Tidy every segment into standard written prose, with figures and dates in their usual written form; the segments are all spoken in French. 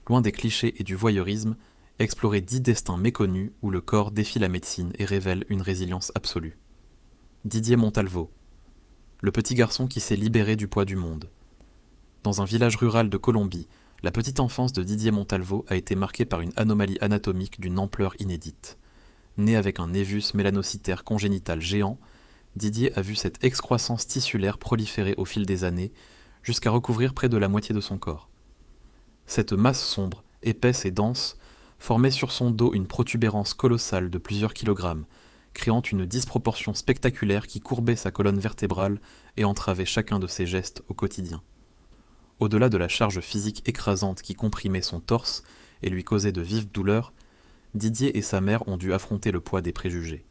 Loin des clichés et du voyeurisme, explorer 10 destins méconnus où le corps défie la médecine et révèle une résilience absolue. Didier Montalvo, le petit garçon qui s'est libéré du poids du monde. Dans un village rural de Colombie, la petite enfance de Didier Montalvo a été marquée par une anomalie anatomique d'une ampleur inédite. Né avec un névus mélanocytaire congénital géant, Didier a vu cette excroissance tissulaire proliférer au fil des années, jusqu'à recouvrir près de la moitié de son corps. Cette masse sombre, épaisse et dense, formait sur son dos une protubérance colossale de plusieurs kilogrammes, créant une disproportion spectaculaire qui courbait sa colonne vertébrale et entravait chacun de ses gestes au quotidien. Au-delà de la charge physique écrasante qui comprimait son torse et lui causait de vives douleurs, Didier et sa mère ont dû affronter le poids des préjugés.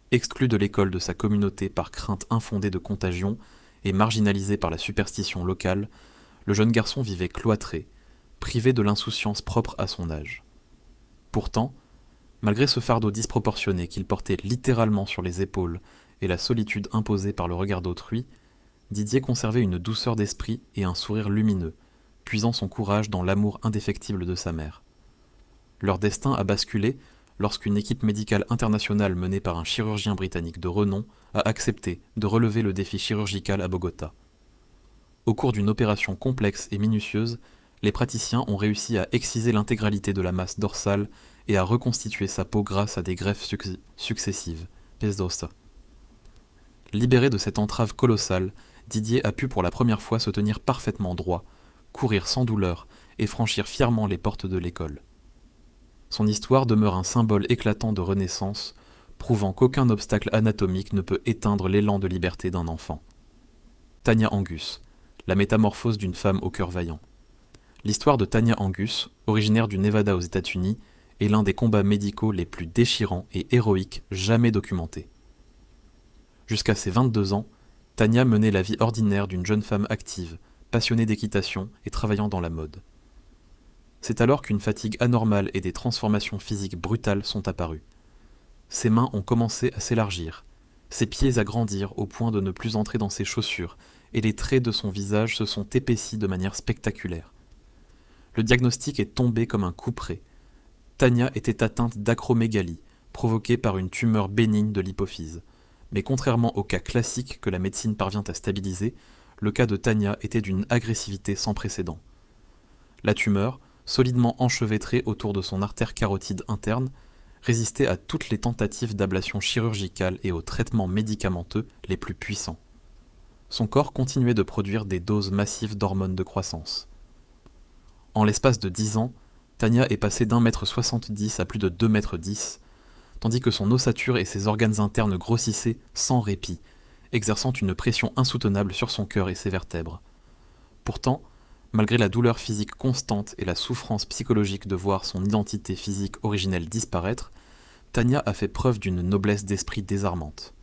Exclu de l'école de sa communauté par crainte infondée de contagion et marginalisé par la superstition locale, le jeune garçon vivait cloîtré, privé de l'insouciance propre à son âge. Pourtant, malgré ce fardeau disproportionné qu'il portait littéralement sur les épaules et la solitude imposée par le regard d'autrui, Didier conservait une douceur d'esprit et un sourire lumineux, puisant son courage dans l'amour indéfectible de sa mère. Leur destin a basculé lorsqu'une équipe médicale internationale menée par un chirurgien britannique de renom a accepté de relever le défi chirurgical à Bogota. Au cours d'une opération complexe et minutieuse, les praticiens ont réussi à exciser l'intégralité de la masse dorsale et à reconstituer sa peau grâce à des greffes successives. Pièce d'ossa. Libéré de cette entrave colossale, Didier a pu pour la première fois se tenir parfaitement droit, courir sans douleur et franchir fièrement les portes de l'école. Son histoire demeure un symbole éclatant de renaissance, prouvant qu'aucun obstacle anatomique ne peut éteindre l'élan de liberté d'un enfant. Tania Angus, la métamorphose d'une femme au cœur vaillant. L'histoire de Tania Angus, originaire du Nevada aux États-Unis, est l'un des combats médicaux les plus déchirants et héroïques jamais documentés. Jusqu'à ses 22 ans, Tania menait la vie ordinaire d'une jeune femme active, passionnée d'équitation et travaillant dans la mode. C'est alors qu'une fatigue anormale et des transformations physiques brutales sont apparues. Ses mains ont commencé à s'élargir, ses pieds à grandir au point de ne plus entrer dans ses chaussures, et les traits de son visage se sont épaissis de manière spectaculaire. Le diagnostic est tombé comme un couperet. Tania était atteinte d'acromégalie, provoquée par une tumeur bénigne de l'hypophyse. Mais contrairement au cas classique que la médecine parvient à stabiliser, le cas de Tania était d'une agressivité sans précédent. La tumeur, solidement enchevêtrée autour de son artère carotide interne, résistait à toutes les tentatives d'ablation chirurgicale et aux traitements médicamenteux les plus puissants. Son corps continuait de produire des doses massives d'hormones de croissance. En l'espace de 10 ans, Tania est passée d'1,70 m à plus de 2,10 m, tandis que son ossature et ses organes internes grossissaient sans répit, exerçant une pression insoutenable sur son cœur et ses vertèbres. Pourtant, malgré la douleur physique constante et la souffrance psychologique de voir son identité physique originelle disparaître, Tania a fait preuve d'une noblesse d'esprit désarmante.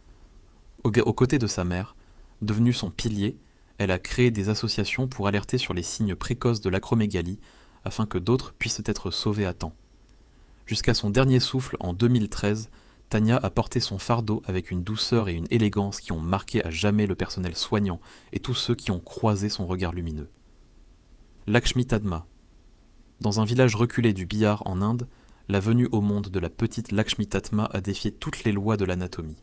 Aux côtés de sa mère, devenue son pilier, elle a créé des associations pour alerter sur les signes précoces de l'acromégalie afin que d'autres puissent être sauvés à temps. Jusqu'à son dernier souffle en 2013, Tania a porté son fardeau avec une douceur et une élégance qui ont marqué à jamais le personnel soignant et tous ceux qui ont croisé son regard lumineux. Lakshmi Tadma. Dans un village reculé du Bihar en Inde, la venue au monde de la petite Lakshmi Tadma a défié toutes les lois de l'anatomie.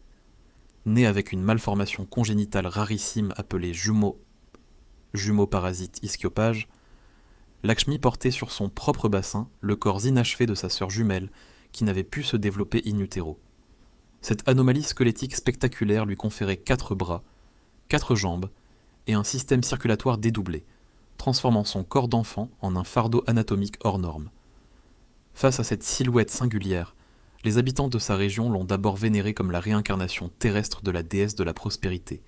Née avec une malformation congénitale rarissime appelée jumeau parasite ischiophage, Lakshmi portait sur son propre bassin le corps inachevé de sa sœur jumelle qui n'avait pu se développer in utero. Cette anomalie squelettique spectaculaire lui conférait 4 bras, 4 jambes et un système circulatoire dédoublé, transformant son corps d'enfant en un fardeau anatomique hors norme. Face à cette silhouette singulière, les habitants de sa région l'ont d'abord vénérée comme la réincarnation terrestre de la déesse de la prospérité.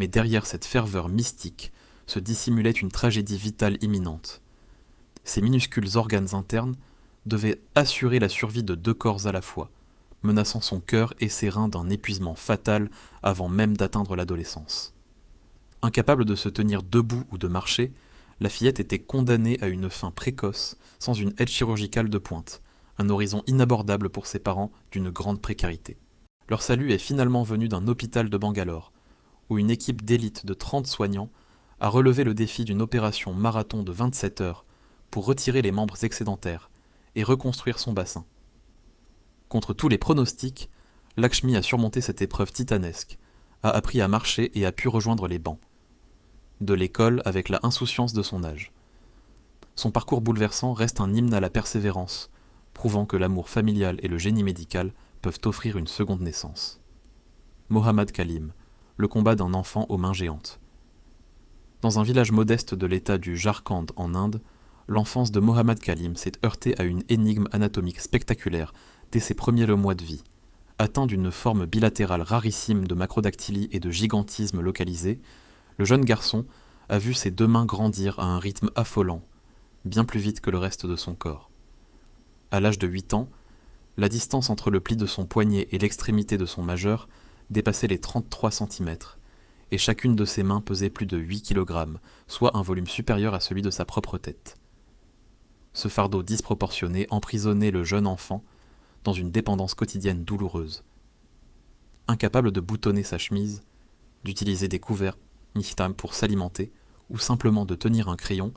Mais derrière cette ferveur mystique se dissimulait une tragédie vitale imminente. Ces minuscules organes internes devaient assurer la survie de 2 corps à la fois, menaçant son cœur et ses reins d'un épuisement fatal avant même d'atteindre l'adolescence. Incapable de se tenir debout ou de marcher, la fillette était condamnée à une fin précoce, sans une aide chirurgicale de pointe, un horizon inabordable pour ses parents d'une grande précarité. Leur salut est finalement venu d'un hôpital de Bangalore, où une équipe d'élite de 30 soignants a relevé le défi d'une opération marathon de 27 heures pour retirer les membres excédentaires et reconstruire son bassin. Contre tous les pronostics, Lakshmi a surmonté cette épreuve titanesque, a appris à marcher et a pu rejoindre les bancs de l'école avec la insouciance de son âge. Son parcours bouleversant reste un hymne à la persévérance, prouvant que l'amour familial et le génie médical peuvent offrir une seconde naissance. Mohammad Kalim, le combat d'un enfant aux mains géantes. Dans un village modeste de l'état du Jharkhand en Inde, l'enfance de Mohammad Kalim s'est heurtée à une énigme anatomique spectaculaire dès ses premiers mois de vie. Atteint d'une forme bilatérale rarissime de macrodactylie et de gigantisme localisé, le jeune garçon a vu ses deux mains grandir à un rythme affolant, bien plus vite que le reste de son corps. À l'âge de 8 ans, la distance entre le pli de son poignet et l'extrémité de son majeur dépassait les 33 cm, et chacune de ses mains pesait plus de 8 kg, soit un volume supérieur à celui de sa propre tête. Ce fardeau disproportionné emprisonnait le jeune enfant dans une dépendance quotidienne douloureuse. Incapable de boutonner sa chemise, d'utiliser des couverts pour s'alimenter, ou simplement de tenir un crayon,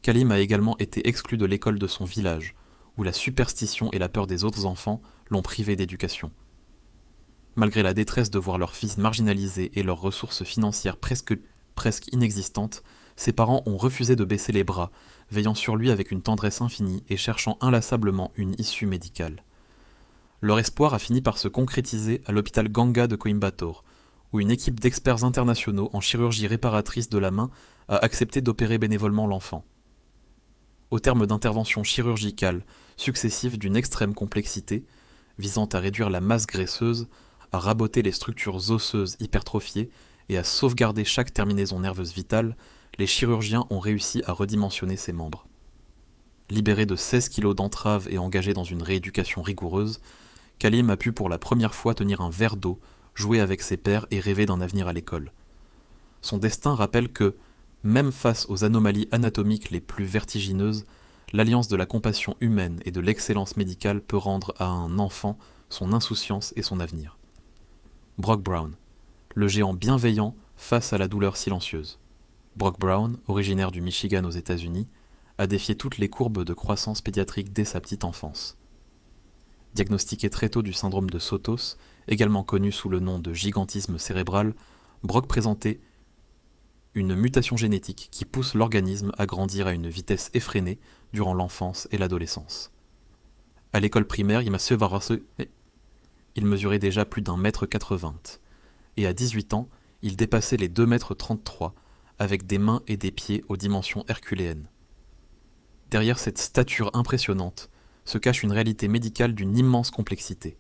Kalim a également été exclu de l'école de son village, où la superstition et la peur des autres enfants l'ont privé d'éducation. Malgré la détresse de voir leur fils marginalisé et leurs ressources financières presque inexistantes, ses parents ont refusé de baisser les bras, veillant sur lui avec une tendresse infinie et cherchant inlassablement une issue médicale. Leur espoir a fini par se concrétiser à l'hôpital Ganga de Coimbatore, où une équipe d'experts internationaux en chirurgie réparatrice de la main a accepté d'opérer bénévolement l'enfant. Au terme d'interventions chirurgicales successives d'une extrême complexité, visant à réduire la masse graisseuse, à raboter les structures osseuses hypertrophiées et à sauvegarder chaque terminaison nerveuse vitale, les chirurgiens ont réussi à redimensionner ses membres. Libéré de 16 kilos d'entraves et engagé dans une rééducation rigoureuse, Kalim a pu pour la première fois tenir un verre d'eau, jouer avec ses pairs et rêver d'un avenir à l'école. Son destin rappelle que, même face aux anomalies anatomiques les plus vertigineuses, l'alliance de la compassion humaine et de l'excellence médicale peut rendre à un enfant son insouciance et son avenir. Brock Brown, le géant bienveillant face à la douleur silencieuse. Brock Brown, originaire du Michigan aux États-Unis, a défié toutes les courbes de croissance pédiatrique dès sa petite enfance. Diagnostiqué très tôt du syndrome de Sotos, également connu sous le nom de gigantisme cérébral, Brock présentait une mutation génétique qui pousse l'organisme à grandir à une vitesse effrénée durant l'enfance et l'adolescence. À l'école primaire, il mesurait déjà plus d'1,80 m, et à 18 ans, il dépassait les 2,33 m, avec des mains et des pieds aux dimensions herculéennes. Derrière cette stature impressionnante se cache une réalité médicale d'une immense complexité.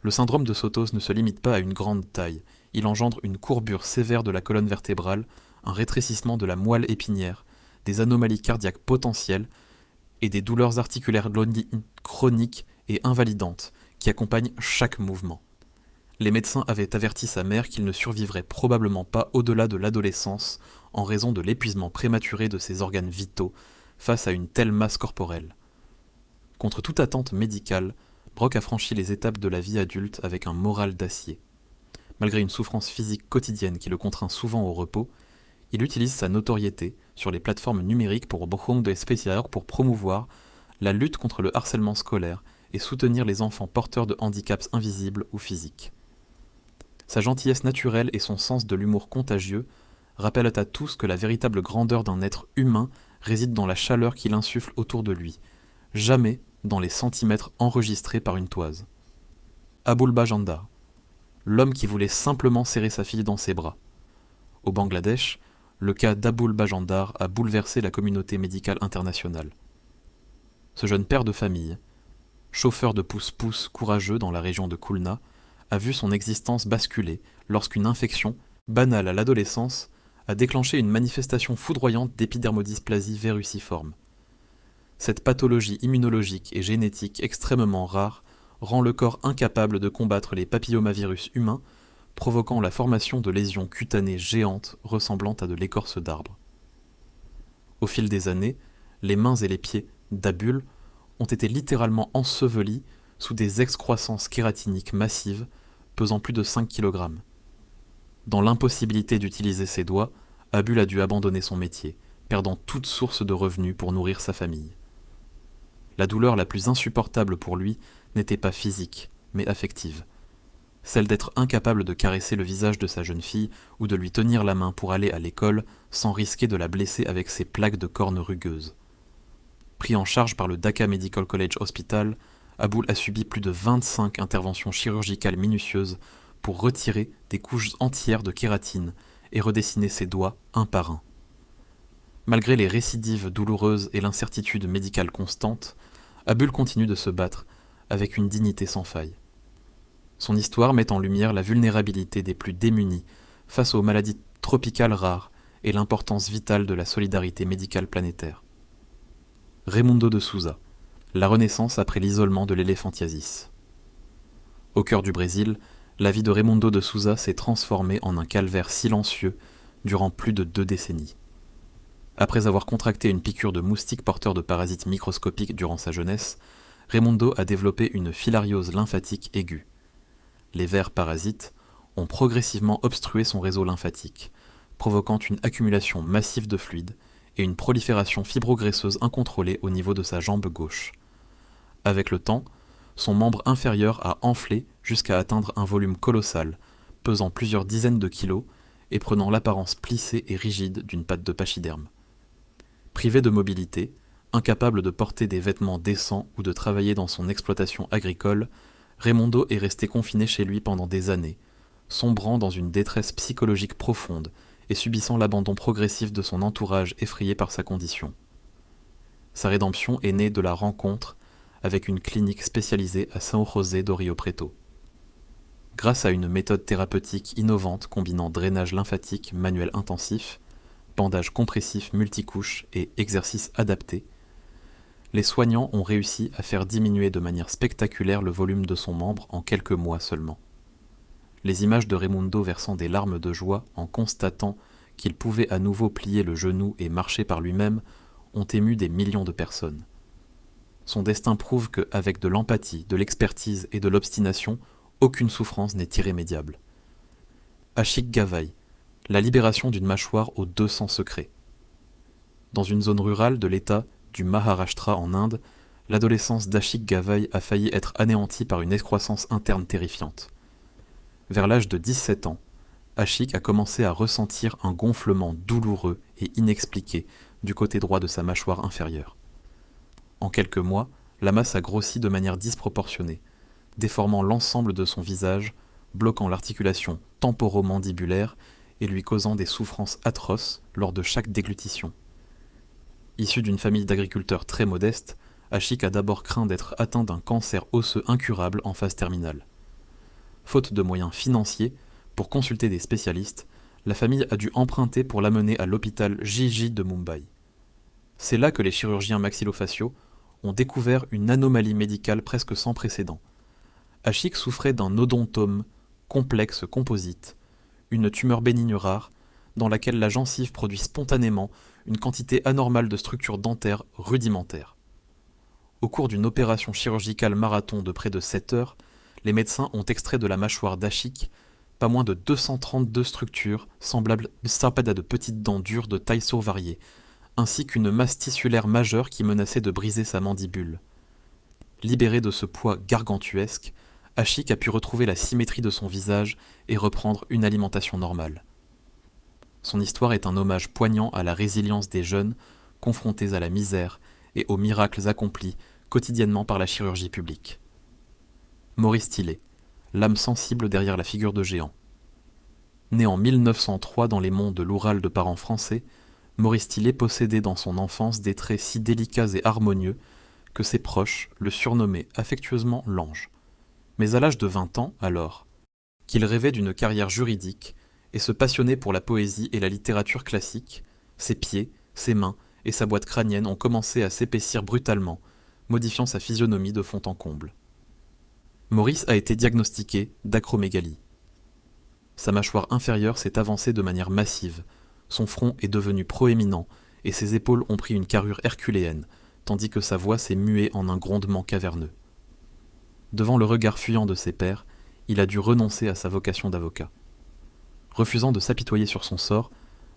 Le syndrome de Sotos ne se limite pas à une grande taille, il engendre une courbure sévère de la colonne vertébrale, un rétrécissement de la moelle épinière, des anomalies cardiaques potentielles et des douleurs articulaires chroniques et invalidantes qui accompagnent chaque mouvement. Les médecins avaient averti sa mère qu'il ne survivrait probablement pas au-delà de l'adolescence en raison de l'épuisement prématuré de ses organes vitaux face à une telle masse corporelle. Contre toute attente médicale, Brock a franchi les étapes de la vie adulte avec un moral d'acier. Malgré une souffrance physique quotidienne qui le contraint souvent au repos, il utilise sa notoriété sur les plateformes numériques pour promouvoir la lutte contre le harcèlement scolaire et soutenir les enfants porteurs de handicaps invisibles ou physiques. Sa gentillesse naturelle et son sens de l'humour contagieux rappellent à tous que la véritable grandeur d'un être humain réside dans la chaleur qu'il insuffle autour de lui, jamais dans les centimètres enregistrés par une toise. Abul Bajandar, l'homme qui voulait simplement serrer sa fille dans ses bras. Au Bangladesh, le cas d'Abul Bajandar a bouleversé la communauté médicale internationale. Ce jeune père de famille, chauffeur de pousse-pousse courageux dans la région de Khulna, a vu son existence basculer lorsqu'une infection, banale à l'adolescence, a déclenché une manifestation foudroyante d'épidermodysplasie véruciforme. Cette pathologie immunologique et génétique extrêmement rare rend le corps incapable de combattre les papillomavirus humains, provoquant la formation de lésions cutanées géantes ressemblant à de l'écorce d'arbre. Au fil des années, les mains et les pieds d'Abul ont été littéralement ensevelis sous des excroissances kératiniques massives pesant plus de 5 kg. Dans l'impossibilité d'utiliser ses doigts, Abul a dû abandonner son métier, perdant toute source de revenus pour nourrir sa famille. La douleur la plus insupportable pour lui n'était pas physique, mais affective. Celle d'être incapable de caresser le visage de sa jeune fille ou de lui tenir la main pour aller à l'école sans risquer de la blesser avec ses plaques de cornes rugueuses. Pris en charge par le Dhaka Medical College Hospital, Aboul a subi plus de 25 interventions chirurgicales minutieuses pour retirer des couches entières de kératine et redessiner ses doigts un par un. Malgré les récidives douloureuses et l'incertitude médicale constante, Aboul continue de se battre avec une dignité sans faille. Son histoire met en lumière la vulnérabilité des plus démunis face aux maladies tropicales rares et l'importance vitale de la solidarité médicale planétaire. Raimundo de Souza, la renaissance après l'isolement de l'éléphantiasis. Au cœur du Brésil, la vie de Raimundo de Souza s'est transformée en un calvaire silencieux durant plus de 2 décennies. Après avoir contracté une piqûre de moustique porteur de parasites microscopiques durant sa jeunesse, Raimundo a développé une filariose lymphatique aiguë. Les vers parasites ont progressivement obstrué son réseau lymphatique, provoquant une accumulation massive de fluide et une prolifération fibro-graisseuse incontrôlée au niveau de sa jambe gauche. Avec le temps, son membre inférieur a enflé jusqu'à atteindre un volume colossal, pesant plusieurs dizaines de kilos et prenant l'apparence plissée et rigide d'une pâte de pachyderme. Privé de mobilité, incapable de porter des vêtements décents ou de travailler dans son exploitation agricole, Raimundo est resté confiné chez lui pendant des années, sombrant dans une détresse psychologique profonde et subissant l'abandon progressif de son entourage effrayé par sa condition. Sa rédemption est née de la rencontre avec une clinique spécialisée à São José do Rio Preto. Grâce à une méthode thérapeutique innovante combinant drainage lymphatique manuel intensif, bandage compressif multicouche et exercices adaptés, les soignants ont réussi à faire diminuer de manière spectaculaire le volume de son membre en quelques mois seulement. Les images de Raimundo versant des larmes de joie en constatant qu'il pouvait à nouveau plier le genou et marcher par lui-même ont ému des millions de personnes. Son destin prouve qu'avec de l'empathie, de l'expertise et de l'obstination, aucune souffrance n'est irrémédiable. Ashik Gavai, la libération d'une mâchoire aux 200 secrets. Dans une zone rurale de l'État du Maharashtra en Inde, l'adolescence d'Ashik Gavai a failli être anéantie par une excroissance interne terrifiante. Vers l'âge de 17 ans, Ashik a commencé à ressentir un gonflement douloureux et inexpliqué du côté droit de sa mâchoire inférieure. En quelques mois, la masse a grossi de manière disproportionnée, déformant l'ensemble de son visage, bloquant l'articulation temporomandibulaire et lui causant des souffrances atroces lors de chaque déglutition. Issu d'une famille d'agriculteurs très modeste, Ashik a d'abord craint d'être atteint d'un cancer osseux incurable en phase terminale. Faute de moyens financiers, pour consulter des spécialistes, la famille a dû emprunter pour l'amener à l'hôpital Jiji de Mumbai. C'est là que les chirurgiens maxillofaciaux ont découvert une anomalie médicale presque sans précédent. Ashik souffrait d'un odontome complexe composite, une tumeur bénigne rare, dans laquelle la gencive produit spontanément une quantité anormale de structures dentaires rudimentaires. Au cours d'une opération chirurgicale marathon de près de 7 heures, les médecins ont extrait de la mâchoire d'Ashik pas moins de 232 structures semblables à de petites dents dures de taille variée, ainsi qu'une masse tissulaire majeure qui menaçait de briser sa mandibule. Libéré de ce poids gargantuesque, Ashik a pu retrouver la symétrie de son visage et reprendre une alimentation normale. Son histoire est un hommage poignant à la résilience des jeunes confrontés à la misère et aux miracles accomplis quotidiennement par la chirurgie publique. Maurice Tillet, l'âme sensible derrière la figure de géant. Né en 1903 dans les monts de l'Oural de parents français, Maurice Tillet possédait dans son enfance des traits si délicats et harmonieux que ses proches le surnommaient affectueusement l'ange. Mais à l'âge de 20 ans, alors, qu'il rêvait d'une carrière juridique et se passionnait pour la poésie et la littérature classique, ses pieds, ses mains et sa boîte crânienne ont commencé à s'épaissir brutalement, modifiant sa physionomie de fond en comble. Maurice a été diagnostiqué d'acromégalie. Sa mâchoire inférieure s'est avancée de manière massive, son front est devenu proéminent et ses épaules ont pris une carrure herculéenne, tandis que sa voix s'est muée en un grondement caverneux. Devant le regard fuyant de ses pairs, il a dû renoncer à sa vocation d'avocat. Refusant de s'apitoyer sur son sort,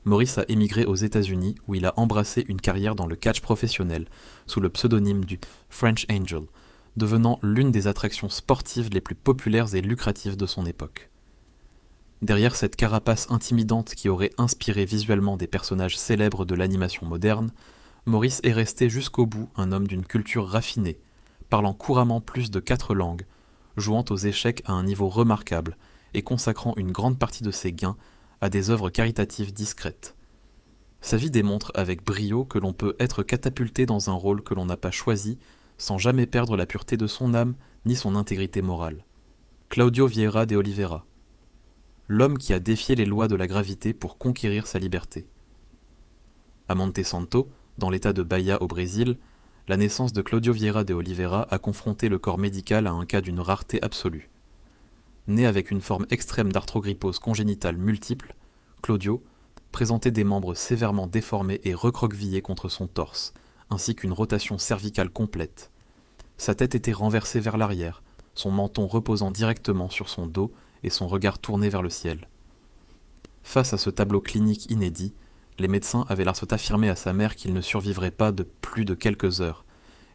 Maurice a émigré aux États-Unis où il a embrassé une carrière dans le catch professionnel sous le pseudonyme du French Angel, devenant l'une des attractions sportives les plus populaires et lucratives de son époque. Derrière cette carapace intimidante qui aurait inspiré visuellement des personnages célèbres de l'animation moderne, Maurice est resté jusqu'au bout un homme d'une culture raffinée, parlant couramment plus de 4 langues, jouant aux échecs à un niveau remarquable et consacrant une grande partie de ses gains à des œuvres caritatives discrètes. Sa vie démontre avec brio que l'on peut être catapulté dans un rôle que l'on n'a pas choisi sans jamais perdre la pureté de son âme ni son intégrité morale. Claudio Vieira de Oliveira, l'homme qui a défié les lois de la gravité pour conquérir sa liberté. À Monte Santo, dans l'état de Bahia au Brésil, la naissance de Claudio Vieira de Oliveira a confronté le corps médical à un cas d'une rareté absolue. Né avec une forme extrême d'arthrogrypose congénitale multiple, Claudio présentait des membres sévèrement déformés et recroquevillés contre son torse, ainsi qu'une rotation cervicale complète. Sa tête était renversée vers l'arrière, son menton reposant directement sur son dos et son regard tourné vers le ciel. Face à ce tableau clinique inédit, les médecins avaient l'air affirmé à sa mère qu'il ne survivrait pas de plus de quelques heures,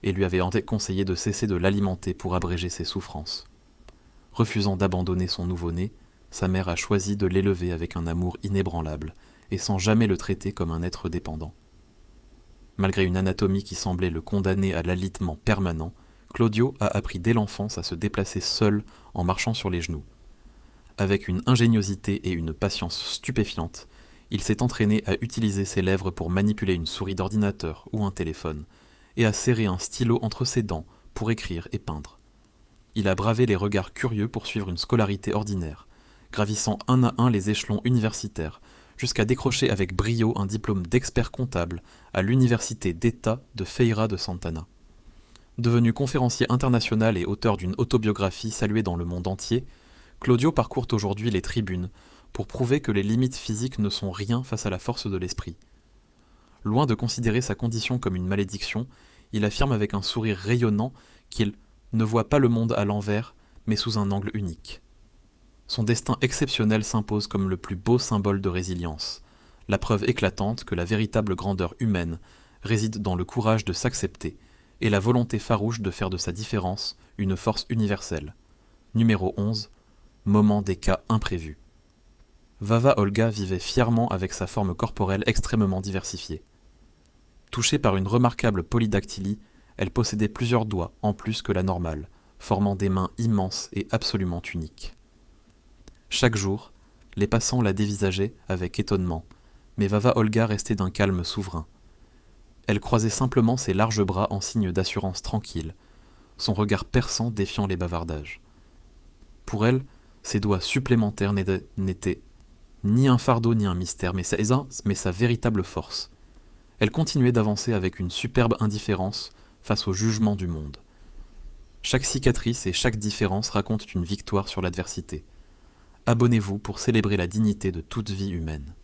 et lui avaient conseillé de cesser de l'alimenter pour abréger ses souffrances. Refusant d'abandonner son nouveau-né, sa mère a choisi de l'élever avec un amour inébranlable, et sans jamais le traiter comme un être dépendant. Malgré une anatomie qui semblait le condamner à l'alitement permanent, Claudio a appris dès l'enfance à se déplacer seul en marchant sur les genoux. Avec une ingéniosité et une patience stupéfiantes, il s'est entraîné à utiliser ses lèvres pour manipuler une souris d'ordinateur ou un téléphone, et à serrer un stylo entre ses dents pour écrire et peindre. Il a bravé les regards curieux pour suivre une scolarité ordinaire, gravissant un à un les échelons universitaires, jusqu'à décrocher avec brio un diplôme d'expert comptable à l'université d'État de Feira de Santana. Devenu conférencier international et auteur d'une autobiographie saluée dans le monde entier, Claudio parcourt aujourd'hui les tribunes pour prouver que les limites physiques ne sont rien face à la force de l'esprit. Loin de considérer sa condition comme une malédiction, il affirme avec un sourire rayonnant qu'il ne voit pas le monde à l'envers, mais sous un angle unique. Son destin exceptionnel s'impose comme le plus beau symbole de résilience, la preuve éclatante que la véritable grandeur humaine réside dans le courage de s'accepter et la volonté farouche de faire de sa différence une force universelle. Numéro 11. Moment des cas imprévus. Vava Olga vivait fièrement avec sa forme corporelle extrêmement diversifiée. Touchée par une remarquable polydactylie, elle possédait plusieurs doigts en plus que la normale, formant des mains immenses et absolument uniques. Chaque jour, les passants la dévisageaient avec étonnement, mais Vava Olga restait d'un calme souverain. Elle croisait simplement ses larges bras en signe d'assurance tranquille, son regard perçant défiant les bavardages. Pour elle, ses doigts supplémentaires n'étaient ni un fardeau ni un mystère, mais sa véritable force. Elle continuait d'avancer avec une superbe indifférence face au jugement du monde. Chaque cicatrice et chaque différence racontent une victoire sur l'adversité. Abonnez-vous pour célébrer la dignité de toute vie humaine.